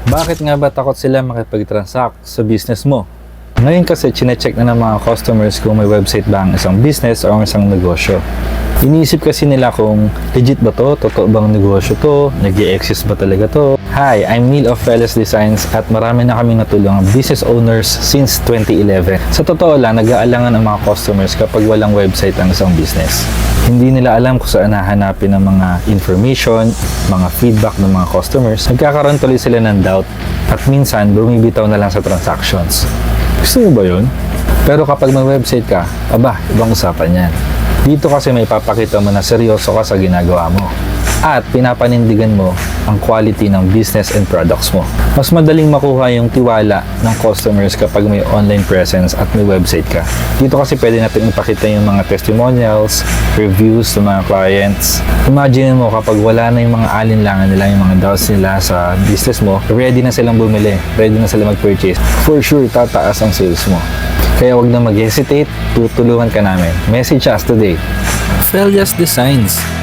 Bakit nga ba takot sila makipag-transact sa business mo? Ngayon kasi chinecheck na ng mga customers kung may website ba ang isang business o ang isang negosyo. Iniisip kasi nila kung legit ba to, totoo bang negosyo to, nag-i-exist ba talaga to. Hi, I'm Neil of Feles Designs at marami na kaming natulungang business owners since 2011. Sa totoo lang, nag-aalangan ang mga customers kapag walang website ang isang business. Hindi nila alam kung saan hahanapin ng mga information, mga feedback ng mga customers. Nagkakaroon tuloy sila ng doubt at minsan bumibitaw na lang sa transactions. Gusto mo ba yun? Pero kapag may website ka, aba, ibang usapan yan. Dito kasi may papakita mo na seryoso ka sa ginagawa mo at pinapanindigan mo ang quality ng business and products mo. Mas madaling makuha yung tiwala ng customers kapag may online presence at may website ka. Dito kasi pwede natin ipakita yung mga testimonials, reviews ng mga clients. Imagine mo kapag wala na yung mga alinlangan nila, yung mga doubts nila sa business mo, ready na silang bumili, ready na sila mag-purchase. For sure, tataas ang sales mo. Kaya wag na mag-hesitate, tutulungan ka namin. Message us today. Feles Designs.